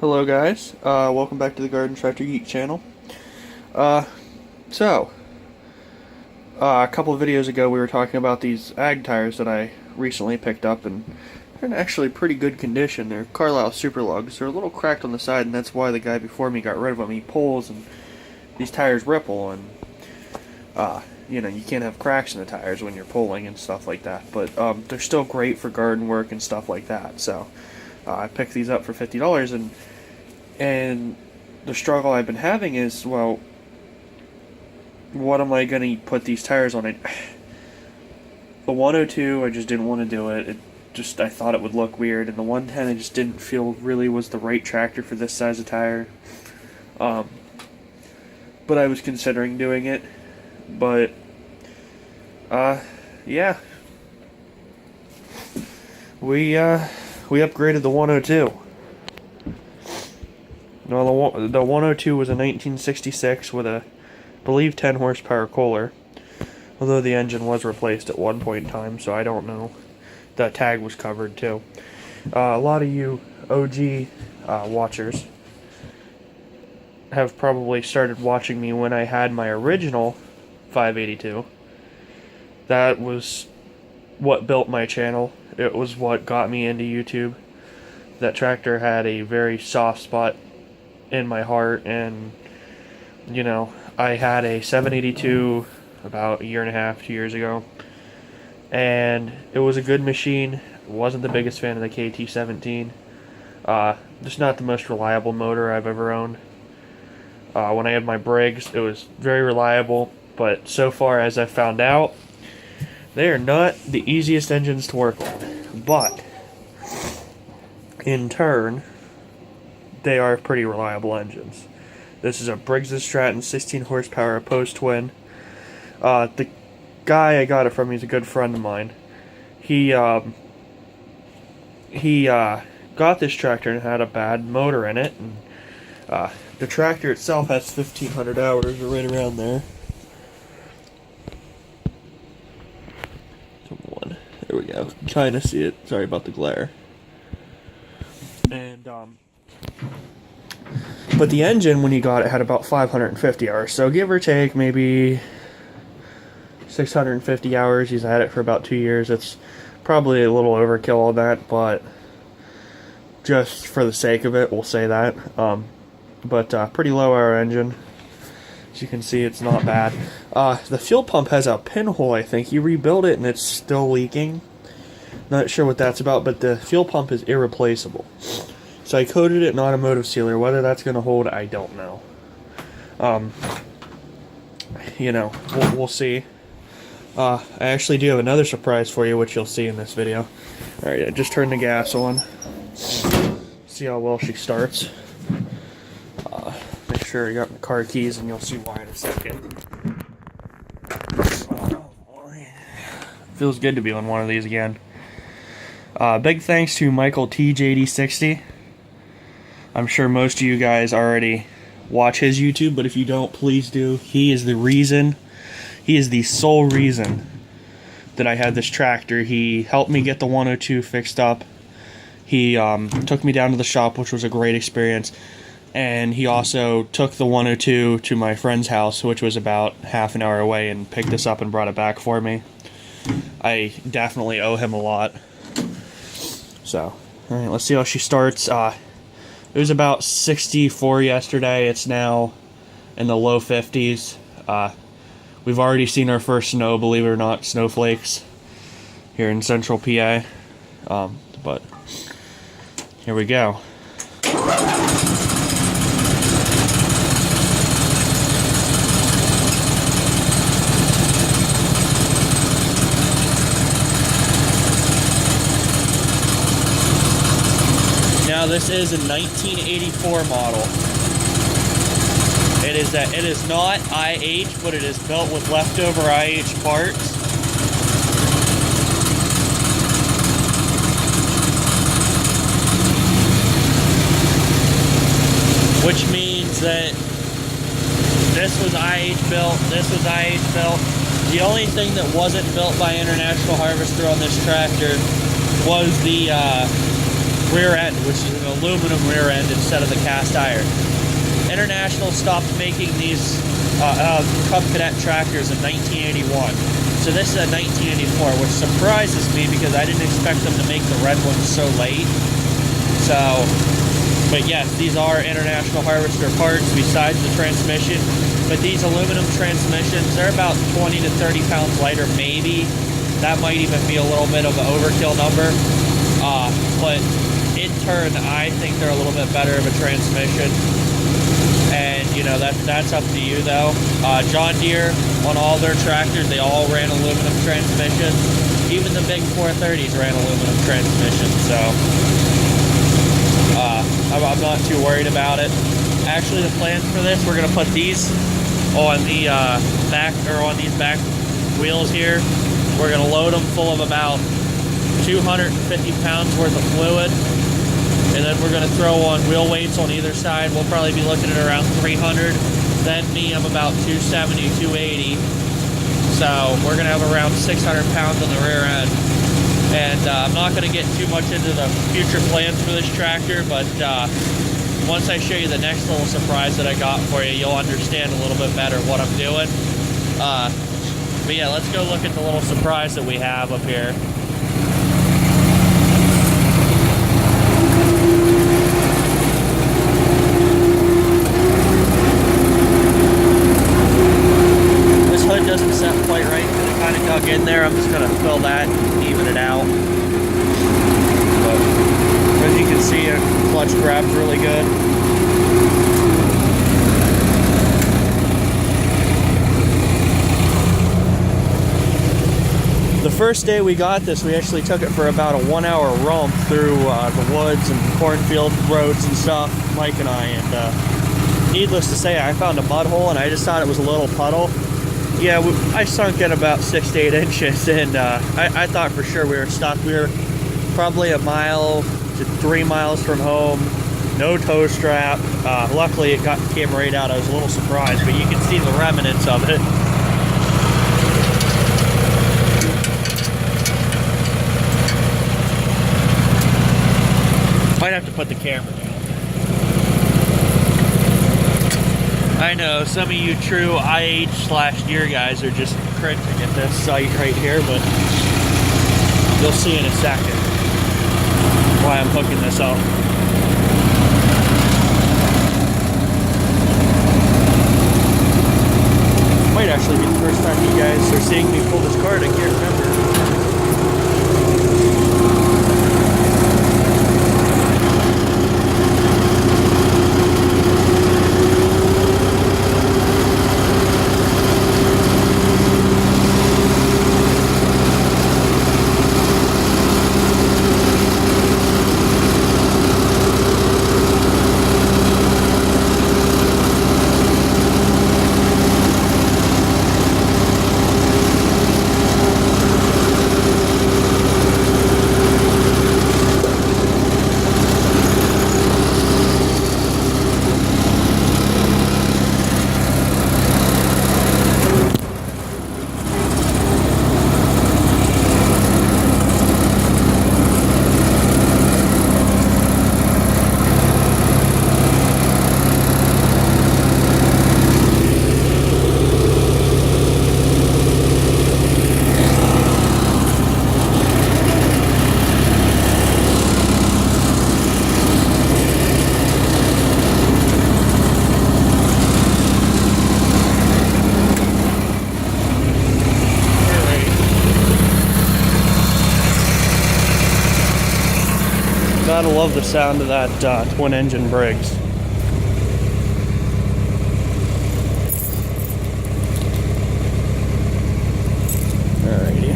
Hello guys, welcome back to the Garden Tractor Geek channel. Uh, a couple of videos ago we were talking about these ag tires that I recently picked up, and they're in actually pretty good condition. They're Carlisle Super Lugs. They're a little cracked on the side, and that's why the guy before me got rid of them. He pulls and these tires ripple, and you can't have cracks in the tires when you're pulling and stuff like that. But they're still great for garden work and stuff like that. So I picked these up for $50, and the struggle I've been having is, well, what am I going to put these tires on? The 102, I just didn't want to do it. I thought it would look weird, and the 110 I just didn't feel really was the right tractor for this size of tire. But I was considering doing it. But, yeah. We upgraded the 102. No, the 102 was a 1966 with a, I believe, 10 horsepower Kohler. Although the engine was replaced at one point in time, so I don't know. The tag was covered too. A lot of you OG watchers have probably started watching me when I had my original 582. That was what built my channel. It was what got me into YouTube. That tractor had a very soft spot in my heart, and I had a 782 about a year and a half, 2 years ago, and it was a good machine. Wasn't the biggest fan of the KT17. Just not the most reliable motor I've ever owned. When I had my Briggs, it was very reliable, but so far as I've found out, they are not the easiest engines to work on. But in turn, they are pretty reliable engines. This is a Briggs & Stratton 16 horsepower opposed twin. The guy I got it from, he's a good friend of mine. He got this tractor and had a bad motor in it. And, the tractor itself has 1,500 hours, or right around there. There we go. Kind of see it. Sorry about the glare. And but the engine, when he got it, had about 550 hours. So give or take, maybe 650 hours. He's had it for about 2 years. It's probably a little overkill on that, but just for the sake of it, we'll say that. But pretty low hour engine. As you can see, it's not bad. The fuel pump has a pinhole, I think. You rebuild it and it's still leaking. Not sure what that's about, but the fuel pump is irreplaceable. So I coated it in automotive sealer. Whether that's going to hold, I don't know. We'll see. I actually do have another surprise for you, which you'll see in this video. Alright, I just turned the gas on. See how well she starts. Make sure you got my car keys, and you'll see why in a second. Oh, boy. Feels good to be on one of these again. Big thanks to Michael TJD60. I'm sure most of you guys already watch his YouTube, but if you don't, please do. He is the sole reason that I had this tractor. He helped me get the 102 fixed up. He took me down to the shop, which was a great experience. And he also took the 102 to my friend's house, which was about half an hour away, and picked this up and brought it back for me. I definitely owe him a lot. So, alright, let's see how she starts. It was about 64 yesterday. It's now in the low 50s. We've already seen our first snow, believe it or not, snowflakes here in central PA. But here we go. Now this is a 1984 model. It is not IH, but it is built with leftover IH parts. Which means that this was IH built, this was IH built. The only thing that wasn't built by International Harvester on this tractor was the rear end, which is an aluminum rear end instead of the cast iron. International stopped making these Cub Cadet tractors in 1981. So this is a 1984, which surprises me because I didn't expect them to make the red ones so late. So, but yes, these are International Harvester parts besides the transmission. But these aluminum transmissions, they're about 20 to 30 pounds lighter, maybe. That might even be a little bit of an overkill number. But in turn, I think they're a little bit better of a transmission. And you know, that's up to you though. John Deere, on all their tractors, they all ran aluminum transmissions. Even the big 430s ran aluminum transmissions, so I'm not too worried about it. Actually, the plans for this, we're gonna put these on the on these back wheels here. We're gonna load them full of about 250 pounds worth of fluid. And then we're going to throw on wheel weights on either side. We'll probably be looking at around 300. Then me, I'm about 270, 280. So we're going to have around 600 pounds on the rear end. And I'm not going to get too much into the future plans for this tractor, but once I show you the next little surprise that I got for you, you'll understand a little bit better what I'm doing. But yeah, let's go look at the little surprise that we have up here. Doesn't set quite right because it kind of dug in there. I'm just going to fill that and even it out. But as you can see, a clutch grab's really good. The first day we got this, we actually took it for about a 1-hour romp through the woods and cornfield roads and stuff, Mike and I, and needless to say, I found a mud hole and I just thought it was a little puddle. Yeah, I sunk in about 6 to 8 inches, and I thought for sure we were stuck. We were probably 1 mile to 3 miles from home, no tow strap. Luckily, it came right out. I was a little surprised, but you can see the remnants of it. Might have to put the camera down. I know some of you true IH/Deere guys are just cringing at this sight right here, but you'll see in a second why I'm hooking this up. Might actually be the first time you guys are seeing me pull this cart. I can't remember. Gotta love the sound of that twin engine Briggs. Alrighty.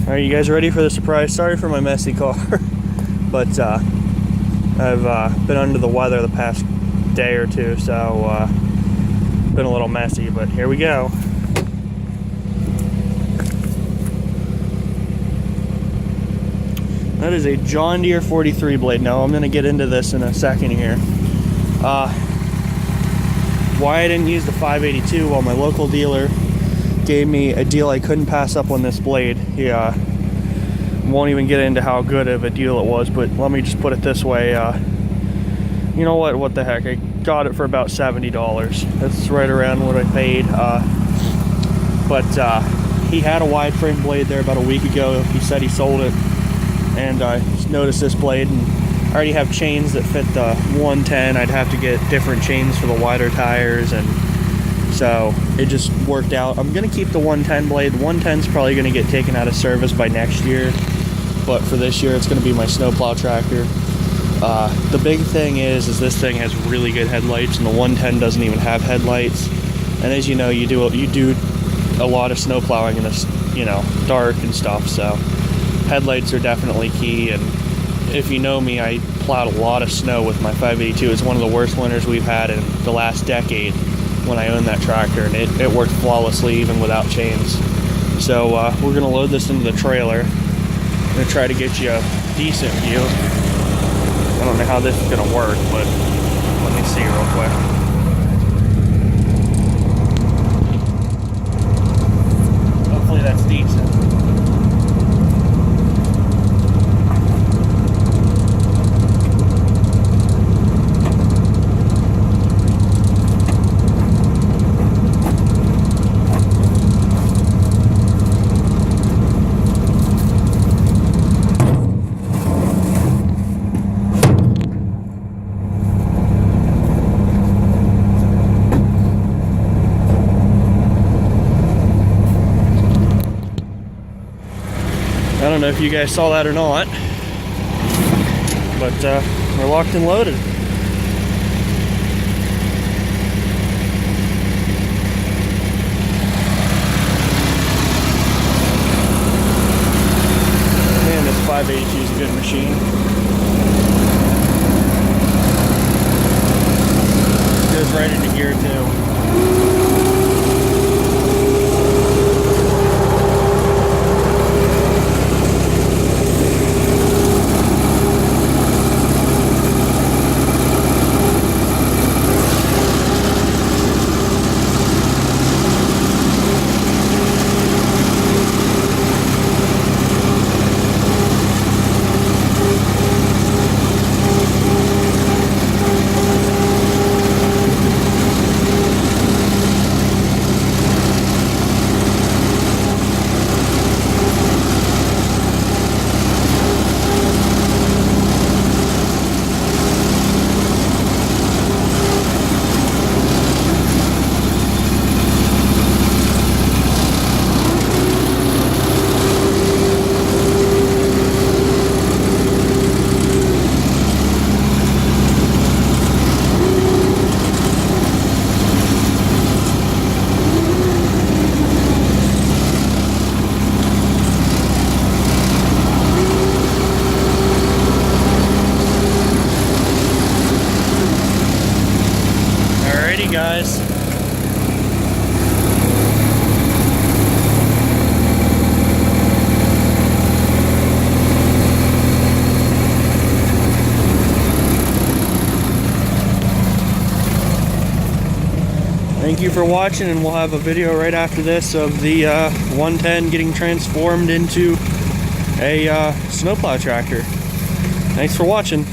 Alright, you guys ready for the surprise? Sorry for my messy car, but I've been under the weather the past day or two, so been a little messy, but here we go. That is a John Deere 43 blade. Now I'm going to get into this in a second here. Why I didn't use the 582? Well, my local dealer gave me a deal I couldn't pass up on this blade. He won't even get into how good of a deal it was, but let me just put it this way. You know what the heck, I got it for about $70. That's right around what I paid. But he had a wide frame blade there about a week ago. He said he sold it, and I just noticed this blade, and I already have chains that fit the 110. I'd have to get different chains for the wider tires, and so it just worked out. I'm gonna keep the 110 blade. The 110's probably gonna get taken out of service by next year, but for this year it's gonna be my snowplow tractor. The big thing is this thing has really good headlights, and the 110 doesn't even have headlights. And as you know, you do a lot of snow plowing in this, dark and stuff, so headlights are definitely key. And if you know me, I plowed a lot of snow with my 582. It's one of the worst winters we've had in the last decade when I owned that tractor, and it worked flawlessly even without chains. So we're gonna load this into the trailer. I'm gonna try to get you a decent view. I don't know how this is gonna work, but let me see real quick. Hopefully that's decent. I don't know if you guys saw that or not, but we're locked and loaded. Man, this 582 is a good machine. Goes right into gear too. Guys, thank you for watching, and we'll have a video right after this of the 110 getting transformed into a snowplow tractor. Thanks for watching.